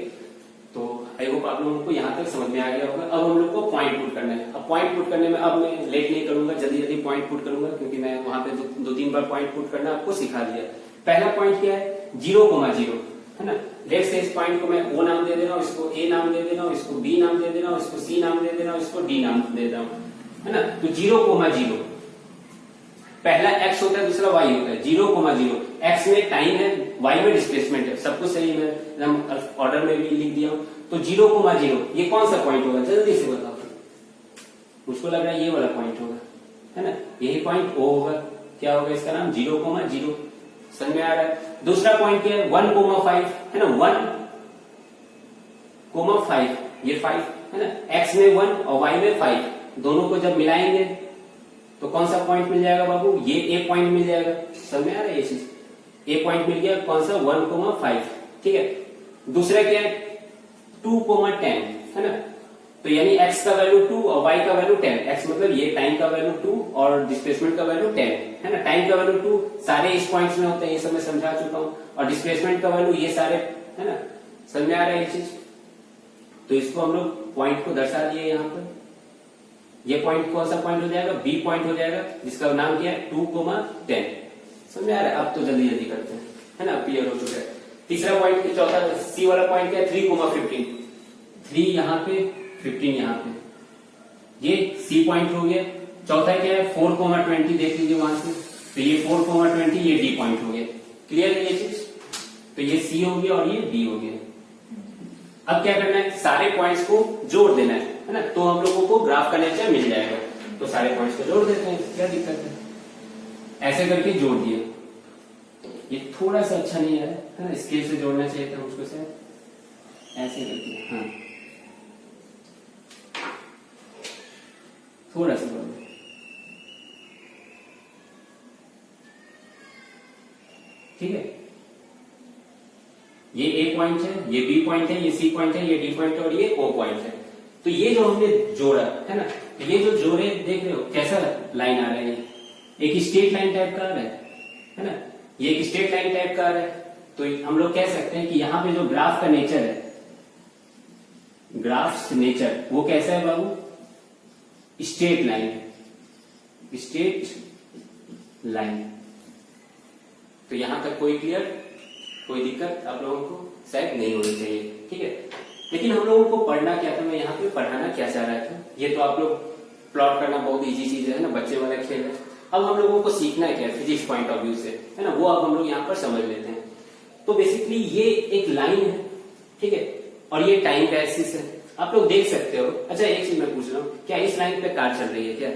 तो आई होप आप लोगों को यहाँ तक समझ में आ गया होगा। अब हम लोग को पॉइंट पुट करना है। अब पॉइंट पुट करने में अब मैं लेट नहीं करूंगा, जल्दी जल्दी पॉइंट पुट करूंगा, क्योंकि मैं वहां पे 2-3 बार पॉइंट पुट करना आपको सिखा दिया। पहला पॉइंट क्या है, 0,0 है ना। लेट्स से इस पॉइंट को मैं O नाम दे दे रहा हूँ, इसको A नाम दे दे रहा हूँ, इसको B नाम दे दे रहा हूँ, इसको C नाम दे दे रहा हूँ, इसको D नाम दे रहा हूँ, है ना। तो 0,0 पहला x होता है, दूसरा y होता है। 0,0 x में टाइम है, y में डिस्प्लेसमेंट है, सब कुछ सही है, ऑर्डर में भी लिख दिया हूं। तो 0,0 ये कौन सा पॉइंट होगा, जल्दी से बताओ। मुझको लग रहा है ये वाला पॉइंट होगा, है ना, यही पॉइंट O होगा। क्या होगा इसका नाम, 0,0। समझ में आ रहा है। दूसरा पॉइंट क्या है, 1,5 है ना, 1,5 ये 5 है ना, x में 1 और y में 5, दोनों को जब मिलाएंगे तो कौन सा पॉइंट मिल जाएगा बाबू, ये A पॉइंट मिल जाएगा। समझ में आ रहा है ये चीज, A पॉइंट मिल गया, कौन सा, 1,5, ठीक है। दूसरा क्या है, 2,10 है ना, तो यानी x का वैल्यू 2 और y का वैल्यू 10। x मतलब ये टाइम का वैल्यू 2 और डिस्प्लेसमेंट का वैल्यू 10 है ना। टाइम का वैल्यू 2 सारे इस पॉइंट्स में होते हैं, ये सब मैं समझा चुका हूं, और डिस्प्लेसमेंट का वैल्यू ये सारे, है ना। समझ में आ रहा है ये चीज। तो इसको हम लोग पॉइंट को दर्शा दिए यहाँ पर। ये पॉइंट कौन सा पॉइंट हो जाएगा, बी पॉइंट हो जाएगा, जिसका नाम क्या है, 2,10। समझ में आ रहा है। अब तो जल्दी जल्दी करते हैं, है ना, क्लियर हो चुका है। तीसरा पॉइंट, चौथा सी वाला पॉइंट क्या है, 3,15। 3 यहाँ पे, 15 यहाँ पे, ये सी पॉइंट हो गया। चौथा क्या है, 4,20, देख लीजिए वहां से, तो ये 4,20 ये डी पॉइंट हो गया। क्लियर है ये चीज। तो ये सी हो गया और ये डी हो गया। अब क्या करना है, सारे पॉइंट्स को जोड़ देना है ना, तो हम लोगों को ग्राफ का नेचर मिल जाएगा। तो सारे पॉइंट्स को जोड़ देते हैं, क्या दिक्कत है, ऐसे करके जोड़ दिए। ये थोड़ा सा अच्छा नहीं है ना, स्केल से जोड़ना चाहिए था मुझको से, ऐसे करके, हाँ थोड़ा सा जोड़, ठीक है। ये A पॉइंट है, ये B पॉइंट है, ये C पॉइंट है, ये D पॉइंट है और ये O पॉइंट है। तो ये जो हमने जोड़ा है ना, तो ये जो जोड़े देख रहे हो कैसा लाइन आ रहा है, एक स्ट्रेट लाइन टाइप का आ रहा है ना, ये एक स्ट्रेट लाइन टाइप का आ रहा है। तो हम लोग कह सकते हैं कि यहाँ पे जो ग्राफ का नेचर है, ग्राफ नेचर वो कैसा है बाबू, स्ट्रेट लाइन, स्ट्रेट लाइन। तो यहां तक कोई क्लियर, कोई दिक्कत आप लोगों को शायद नहीं होनी चाहिए, ठीक है। लेकिन हम लोगों को पढ़ना क्या था, मैं यहाँ पे पढ़ाना क्या चाह रहा था, ये तो आप लोग प्लॉट करना बहुत इजी चीज है ना, बच्चे वाला खेल है। अब हम लोगों को सीखना है क्या, फिजिक्स पॉइंट ऑफ व्यू से, है ना, वो अब हम लोग यहाँ पर समझ लेते हैं। तो बेसिकली ये एक लाइन है, ठीक है, और ये टाइम का एक्सिस है, आप लोग देख सकते हो। अच्छा एक चीज मैं पूछ रहा हूँ, क्या इस लाइन पे कार चल रही है क्या,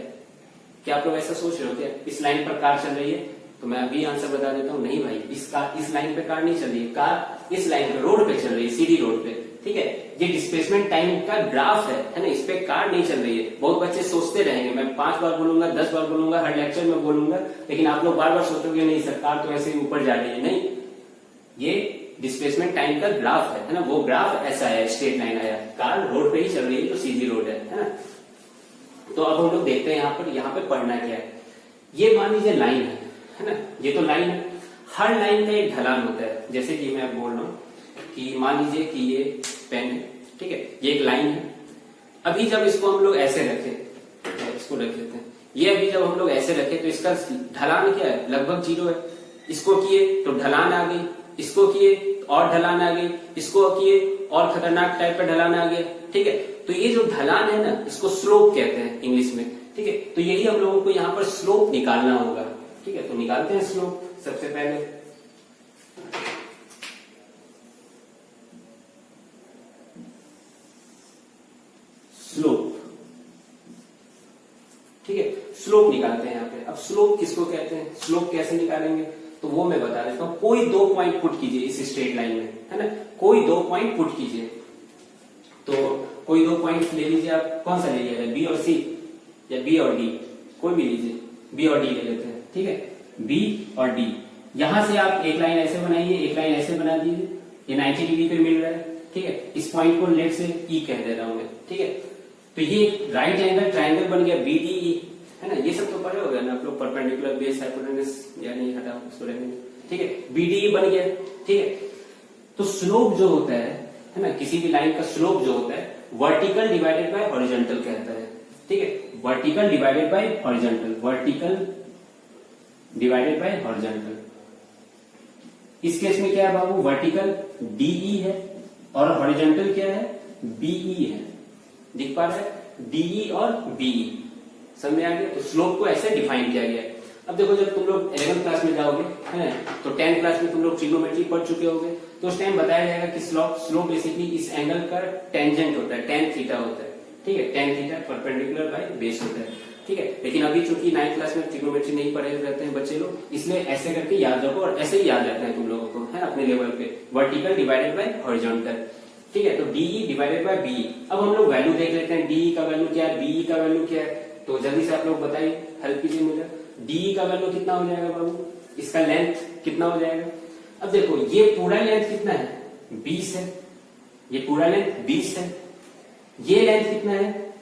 क्या आप लोग ऐसा सोच रहे हो क्या, इस लाइन पर कार चल रही है? तो मैं अभी आंसर बता देता हूँ, नहीं भाई, इस लाइन पे कार नहीं चल रही है, कार इस लाइन पे, रोड पे चल रही है, सीधी रोड पे, ठीक है। ये डिस्प्लेसमेंट टाइम का ग्राफ है ना, इस पे कार नहीं चल रही है। बहुत बच्चे सोचते रहेंगे, मैं 5 बार बोलूंगा, 10 बार बोलूंगा, हर लेक्चर में बोलूंगा, लेकिन आप लोग बार बार सोचोगे नहीं सर कार तो ऐसे ही ऊपर जा रही है। नहीं, ये डिस्प्लेसमेंट टाइम का ग्राफ है ना, वो ग्राफ ऐसा है, स्ट्रेट लाइन आया, कार रोड पे ही चल रही है, तो सीधी रोड है ना। तो अब हम लोग देखते हैं यहाँ पे पढ़ना क्या है। ये मान लीजिए लाइन है ना, ये तो लाइन है, हर लाइन का एक ढलान होता है। जैसे कि मैं बोल रहा हूँ कि मान लीजिए कि ये पेन है, ठीक है, ये एक लाइन है। अभी जब इसको हम लोग ऐसे रखे, इसको रख लेते हैं, ये अभी जब हम लोग ऐसे रखे तो इसका ढलान क्या है, लगभग 0 है। इसको किए तो ढलान आ गई, इसको किए और ढलान आ गई, इसको किए और खतरनाक टाइप का ढलान आ गया, ठीक है। तो ये जो ढलान है ना, इसको स्लोप कहते हैं इंग्लिश में, ठीक है। तो यही हम लोगों को यहाँ पर स्लोप निकालना होगा, ठीक है, तो निकालते हैं स्लोप सबसे पहले। स्लोप, ठीक है, स्लोप निकालते हैं यहाँ पे। अब स्लोप किसको कहते हैं, स्लोप कैसे निकालेंगे, तो वो मैं बता देता हूं। कोई 2 पॉइंट पुट कीजिए इस स्ट्रेट लाइन में, है ना, कोई 2 पॉइंट पुट कीजिए। तो कोई 2 पॉइंट ले लीजिए आप, कौन सा ले लीजिए, बी और सी या बी और डी, कोई भी लीजिए, बी और डी ले लेते हैं, ठीक है, बी और डी। यहां से आप एक लाइन ऐसे बनाइए, एक लाइन ऐसे बना दीजिए, ये 90 डिग्री पे मिल रहा है, ठीक है। इस पॉइंट को लेट से ई कह दे रहा हूं मैं, ठीक है। तो ये राइट एंगल ट्राइंगल बन गया बीडीई, है ना, ये सब तो पढ़े हो गए ना आप लोग, परपेंडिकुलर बेस हाइपोटेनस, या नहीं हटाओ उसको रहेंगे, ठीक है, बीडीई बन गया, ठीक है। तो स्लोप जो होता है ना, किसी भी लाइन का स्लोप जो होता है वर्टिकल डिवाइडेड बाय हॉरिजॉन्टल कहता है, ठीक है, vertical divided by horizontal, vertical divided by horizontal. इस केस में क्या है बाबू, वर्टिकल डीई है और हॉरिजॉन्टल क्या है, बीई है, दिख पा रहा है, डीई और बीई, समझ में आ गया। तो स्लोप को ऐसे डिफाइन किया गया है। अब देखो जब तुम लोग 11th क्लास में जाओगे, है, तो 10th क्लास में तुम लोग ट्रिग्नोमेट्री पढ़ चुके होगे, तो उस टाइम बताया जाएगा कि स्लोप बेसिकली इस एंगल का टेंजेंट होता है, tan थीटा होता है, ठीक है, tan theta perpendicular by base होता है, ठीक है। लेकिन अभी चूंकि 9th क्लास में ट्रिग्नोमेट्री नहीं पढ़े रहते हैं बच्चे लोग, इसलिए ऐसे करके याद रखो, और ऐसे ही याद रखना है तुम लोगों को, है, अपने लेवल पे, वर्टिकल डिवाइडेड बाय हॉरिजॉन्टल, ठीक है। तो डीई डिवाइडेड बाय बीई। अब हम लोग वैल्यू देख लेते हैं, डीई का वैल्यू क्या है, बीई का वैल्यू क्या है, तो जल्दी से आप लोग बताइए, हेल्प कीजिए मुझे। डीई का वैल्यू कितना हो जाएगा बाबू, इसका लेंथ कितना हो जाएगा। अब देखो ये पूरा लेंथ कितना है, 20 है, ये पूरा लेंथ 20 है, ये लेंथ कितना है,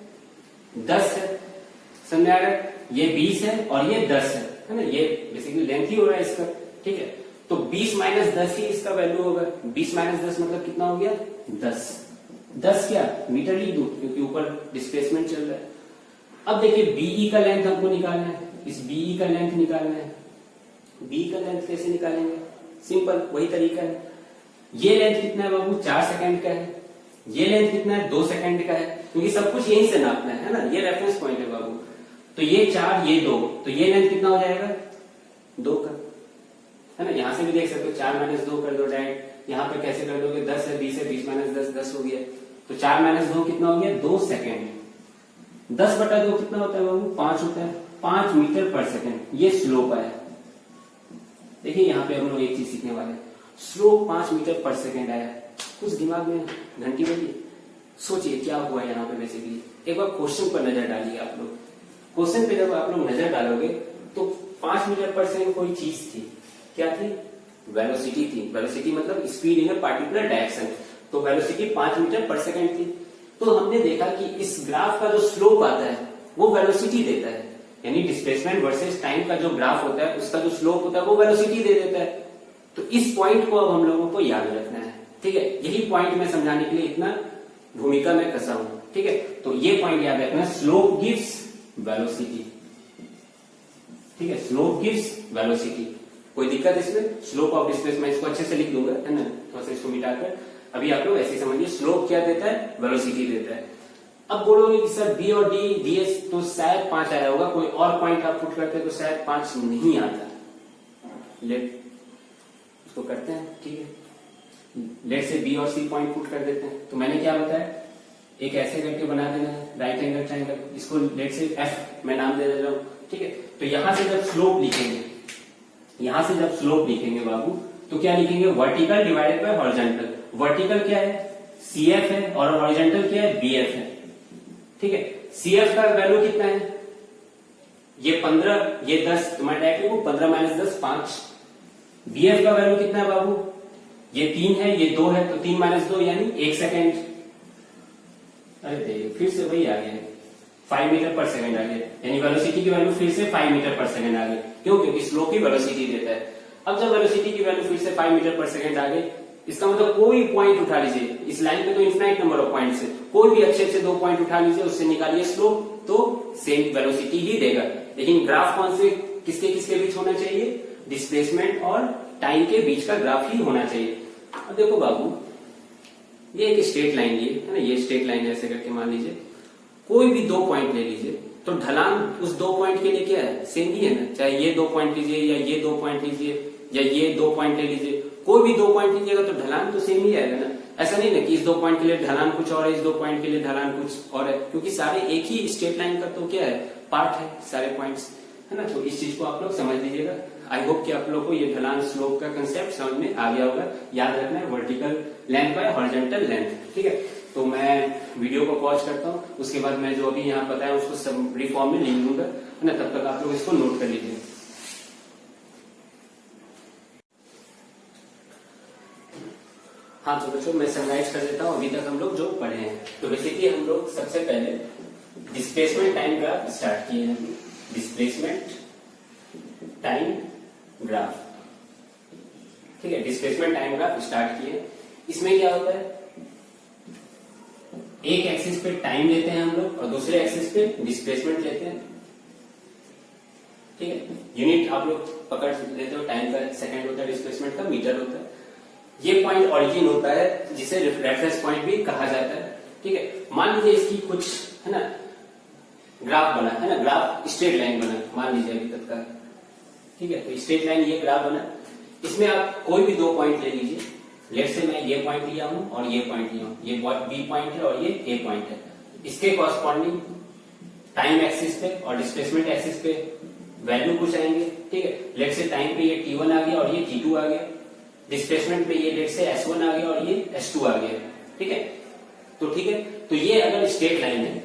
10 है, समझ आ रहा है, ये 20 है और ये 10 है ना, ये बेसिकली लेंथ ही हो रहा है इसका, ठीक है। तो 20 माइनस 10 ही इसका वैल्यू होगा, 20 माइनस 10 मतलब कितना हो गया, 10, 10 क्या मीटर लिख दो क्योंकि ऊपर डिस्प्लेसमेंट चल रहा है। अब देखिए बीई का लेंथ हमको निकालना है, इस बीई का लेंथ निकालना है। बी का लेंथ कैसे निकालेंगे, सिंपल वही तरीका है। ये लेंथ कितना है बाबू, 4 सेकंड का है, ये लेंथ कितना है, 2 सेकंड का है, क्योंकि सब कुछ यहीं से नापना है ना, ये रेफरेंस पॉइंट है बाबू। तो ये 4 ये 2, तो ये लेंथ कितना हो जाएगा, 2 का, है ना। यहां से भी देख सकते हो, 4 माइनस 2 कर दो डायरेक्ट, यहाँ पे कैसे कर दोगे, 10 है, 20 है, 20 माइनस 10 10 हो गया, तो 4 माइनस 2 कितना हो गया, 2 सेकेंड। 10 बटा 2 कितना होता है बाबू, 5 होता है, 5 मीटर पर सेकेंड, ये स्लोप आया। देखिए यहाँ पे हम लोग एक चीज सीखने वाले हैं, स्लोप 5 मीटर पर सेकेंड आया। कुछ दिमाग में घंटी बजी, सोचिए क्या हुआ यहाँ पे। बेसिकली एक बार क्वेश्चन पर नजर डालिए आप लोग, क्वेश्चन पे जब आप लोग नजर डालोगे तो 5 मीटर पर सेकेंड कोई चीज थी, क्या थी, वेलोसिटी थी। वेलोसिटी मतलब speed in a particular direction, तो वेलोसिटी 5 मीटर पर सेकेंड थी। तो हमने देखा कि इस ग्राफ का जो स्लोप आता है वो वेलोसिटी देता है, यानी डिस्प्लेसमेंट वर्सेस टाइम का जो ग्राफ होता है उसका जो स्लोप होता है वो वेलोसिटी दे देता है। तो इस पॉइंट को अब हम लोगों को याद रखना है, ठीक है। यही पॉइंट मैं समझाने के लिए इतना भूमिका में कसा हूं, ठीक है। तो ये पॉइंट याद रखना, स्लोप गिव्स वेलोसिटी, ठीक है, स्लोप गिव्स वेलोसिटी। कोई दिक्कत इसमें, स्लोप ऑफ डिस्प्लेसमेंट इसको अच्छे से लिख दूंगा, है ना, थोड़ा सा इसको मिटाकर। अभी आप लोग ऐसे समझिए, स्लोप क्या देता है, वेलोसिटी देता है। अब बोलोगे कि सर बी और डी दिए तो शायद 5 आया होगा, कोई और पॉइंट आप पुट करते तो शायद 5 नहीं आता। लेट इसको करते हैं, ठीक है, लेट से बी और सी पॉइंट पुट कर देते हैं। तो मैंने क्या बताया, एक ऐसे करके बना देना है राइट एंगल ट्रायंगल, इसको लेट से एफ मैं नाम दे रहा हूं, ठीक है। तो यहां से जब स्लोप लिखेंगे, यहां से जब स्लोप लिखेंगे बाबू, तो क्या लिखेंगे, vertical divided by horizontal. Vertical क्या है, CF है, और हॉरिजॉन्टल क्या है, BF है, ठीक है। CF का वैल्यू कितना है, ये 15, ये 10, तुम्हारे डायरेक्ट लिखो 15 माइनस 10 5। BF का वैल्यू कितना है बाबू, ये 3 है, ये 2 है, तो 3 माइनस 2 यानी 1 सेकेंड। अरे देखिए फिर से वही आ गया, 5 मीटर पर सेकेंड आ गया, यानी वेलोसिटी की वैल्यू फिर से 5 मीटर पर सेकेंड आ गई। क्यों, क्योंकि स्लोप की वेलोसिटी देता है। अब जब वेलोसिटी की वैल्यू फिर से 5 मीटर पर सेकेंड आ गई, इसका मतलब कोई पॉइंट उठा लीजिए, इस लाइन पे तो इन्फिनाइट नंबर ऑफ पॉइंट्स है, कोई भी अच्छे अच्छे 2 पॉइंट उठा लीजिए, उससे निकालिए स्लोप, तो सेम वेलोसिटी ही देगा। लेकिन ग्राफ कौन से किसके किसके बीच होना चाहिए, डिस्प्लेसमेंट और टाइम के बीच का ग्राफ ही होना चाहिए। अब देखो बाबू, ये एक स्ट्रेट लाइन लिए है ना, ये स्ट्रेट लाइन ऐसे करके मान लीजिए, कोई भी 2 पॉइंट ले लीजिए, तो ढलान उस 2 पॉइंट के लिए क्या है, सेम ही है ना, चाहे ये 2 पॉइंट लीजिए या ये 2 पॉइंट लीजिए या ये 2 पॉइंट ले लीजिए, कोई भी 2 पॉइंट लीजिएगा तो ढलान तो सेम ही आएगा ना। ऐसा नहीं ना कि इस 2 पॉइंट के लिए ढलान कुछ और है, इस 2 पॉइंट के लिए ढलान कुछ और है, क्योंकि सारे एक ही स्ट्रेट लाइन का तो क्या है, पार्ट है सारे पॉइंट्स, है ना। तो इस चीज को आप लोग समझ लीजिएगा। आई होप कि आप लोग को ये ढलान स्लोप का कंसेप्ट समझ में आ गया होगा। याद रखना है vertical length bye horizontal length, ठीक है। तो मैं वीडियो को पॉज करता हूँ, उसके बाद मैं जो अभी यहाँ बताया उसको सब रिफॉर्म में लिख दूंगा, है ना। तब तक आप लोग इसको नोट कर लीजिए। हाँ तो बच्चों मैं समराइज कर देता हूँ अभी तक हम लोग जो पढ़े हैं। तो बेसिकली हम लोग सबसे पहले डिस्प्लेसमेंट टाइम ग्राफ स्टार्ट किए हैं। डिस्प्लेसमेंट टाइम ग्राफ, ठीक है, डिस्प्लेसमेंट टाइम ग्राफ स्टार्ट किए। इसमें क्या होता है, एक एक्सिस पे टाइम लेते हैं हम लोग और दूसरे एक्सिस पे डिस्प्लेसमेंट लेते हैं, ठीक है। यूनिट आप लोग पकड़ लेते हो, टाइम का सेकंड होता है, डिस्प्लेसमेंट का मीटर होता है। ये पॉइंट ओरिजिन होता है जिसे रेफरेंस पॉइंट भी कहा जाता है, ठीक है। मान लीजिए इसकी कुछ, है ना, ग्राफ बना, है ना, ग्राफ स्ट्रेट लाइन बना, मान लीजिए अभी तक का, ठीक है। तो स्ट्रेट लाइन ये ग्राफ बना, इसमें आप कोई भी 2 पॉइंट ले लीजिए। लेट से मैं ये पॉइंट लिया हूं और ये पॉइंट लिया हूं, ये बी पॉइंट है और ये ए पॉइंट है। इसके कॉरस्पॉन्डिंग टाइम एक्सिस पे और डिस्प्लेसमेंट एक्सिस पे वैल्यू कुछ आएंगे, ठीक है। लेट से टाइम पे ये T1 आ गया और ये T2 आ गया, डिस्प्लेसमेंट पे ये लेट से S1 आ गया और ये S2 आ गया, ठीक है। तो ठीक है, तो ये अगर स्ट्रेट लाइन है,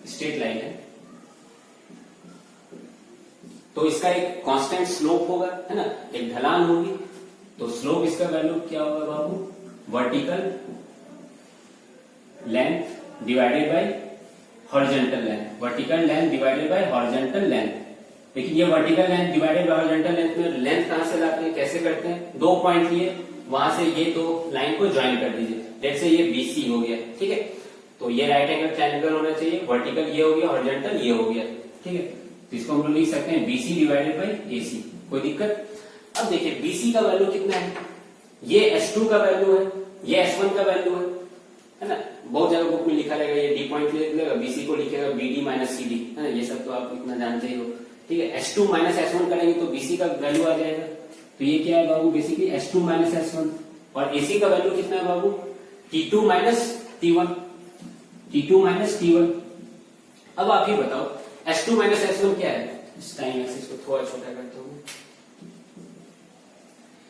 स्ट्रेट लाइन है, तो इसका एक कांस्टेंट स्लोप होगा, है ना, एक ढलान होगी। तो स्लोप इसका वैल्यू क्या होगा बाबू, vertical length divided by horizontal length, vertical length divided by horizontal length. लेकिन ये vertical length divided by horizontal length में लेंथ कहां से लाते हैं, कैसे करते हैं, 2 पॉइंट लिए, वहां से ये 2 लाइन को ज्वाइन कर दीजिए। जैसे ये BC हो गया, ठीक है। तो ये राइट एंगल ट्रायंगल होना चाहिए, वर्टिकल ये हो गया, हॉरिजॉन्टल ये हो गया, ठीक है। तो इसको हम लोग लिख सकते हैं BC डिवाइडेड बाय AC, कोई दिक्कत। अब देखिए BC का वैल्यू कितना है, ये S2 का वैल्यू है, ये S1 का वैल्यू है ना। बहुत जगह बुक में लिखा रहेगा, ये D पॉइंट लिख लेगा, BC को लिखेगा BD माइनस CD, है ना, ये सब तो आप इतना जानते ही हो, ठीक है। S2 माइनस S1 करेंगे तो BC का वैल्यू आ जाएगा। तो ये क्या है बाबू, बेसिकली S2 माइनस S1। और AC का वैल्यू कितना है बाबू, T2 minus T1, T2 minus T1। अब आप ही बताओ S2 माइनस S1 क्या है, इस टाइम एक्सिस को थोड़ा छोटा करता हूं।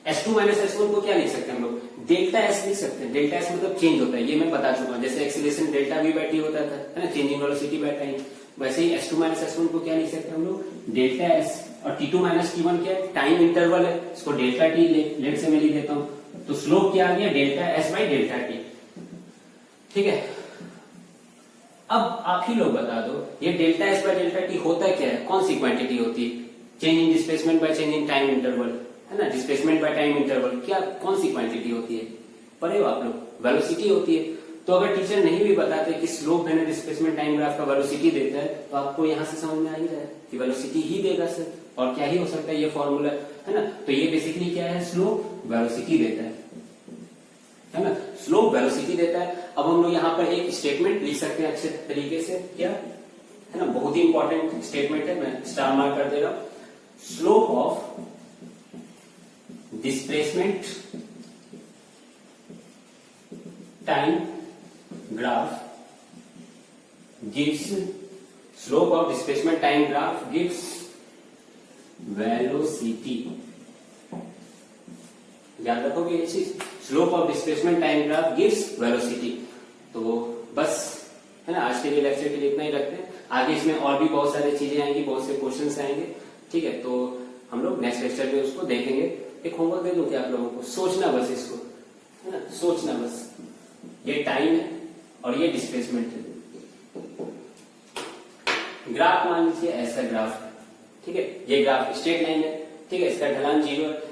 S2 माइनस S1 को क्या लिख सकते हैं हम लोग, डेल्टा S लिख सकते हैं। डेल्टा S मतलब चेंज होता है, ये मैं बता चुका हूं। जैसे acceleration delta V by T होता था, है ना, चेंजिंग वेलोसिटी बाय टाइम, वैसे ही S2 माइनस S1 को क्या लिख सकते हैं हम लोग, डेल्टा S। और T2 माइनस T1 क्या है, टाइम इंटरवल है, इसको डेल्टा T लेट से मैं लिख देता हूं। तो स्लोप क्या आ गया, delta S by delta T, ठीक है। अब आप ही लोग बता दो, ये delta S by delta T होता क्या है, कौन सी क्वांटिटी होती है, change in displacement by change in time interval, है ना, डिस्प्लेसमेंट बाय टाइम इंटरवल, क्या कौन सी क्वांटिटी होती है, पढ़े हो आप लोग, वेलोसिटी होती है। तो अगर टीचर नहीं भी बताते कि स्लोप है ना डिस्प्लेसमेंट टाइम ग्राफ का वेलोसिटी देता है, तो आपको यहां से समझ में आ ही जाए कि वेलोसिटी ही देगा सर, और क्या ही हो सकता है ये फॉर्मूला, है ना। तो ये बेसिकली क्या है, स्लोप वेलोसिटी देता है ना, स्लोप वेलोसिटी देता है। अब हम लोग यहाँ पर एक स्टेटमेंट लिख सकते हैं अच्छे तरीके से, क्या है ना, बहुत ही इंपॉर्टेंट स्टेटमेंट है, मैं स्टार मार्क कर दे रहा हूं। Slope of displacement time graph gives slope of displacement time graph gives velocity। याद रखोगे ये चीज, slope of displacement time graph gives velocity. तो बस, है ना, आज के लिए लेक्चर के लिए इतना ही रखते हैं। आगे इसमें और भी बहुत सारी चीजें आएंगी, बहुत से क्वेश्चंस आएंगे, ठीक है। तो हम लोग नेक्स्ट लेक्चर में उसको देखेंगे। एक होमवर्क दे दूं क्या आप लोगों को, सोचना बस इसको, है ना, सोचना बस। ये टाइम है और ये डिस्प्लेसमेंट है। ग्राफ मान लीजिए ऐसा ग्राफ, ठीक है, ये ग्राफ स्ट्रेट लाइन है, ठीक है, इसका ढलान 0 है।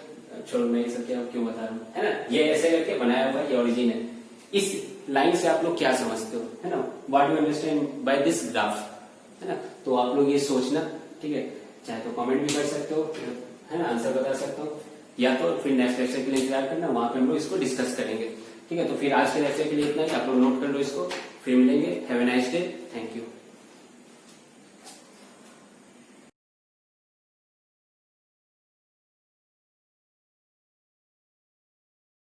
छोड़ो मैं ये सब क्यों बता रहा हूं, है ना, ये ऐसे करके बनाया हुआ ये ओरिजिन है। इस लाइन से आप लोग क्या समझते हो, है ना, what do understand by this graph, है ना। तो आप लोग ये सोचना, ठीक है, चाहे तो कमेंट भी कर सकते हो, है ना, आंसर बता सकते हो, या तो फिर नेक्स्ट लेक्चर के लिए इंतजार करना, वहां पे हम लोग इसको डिस्कस करेंगे, ठीक है। तो फिर आज के लेक्चर के लिए इतना ही, आप लोग नोट कर लो इसको, फिर मिलेंगे। Have a nice day, thank you.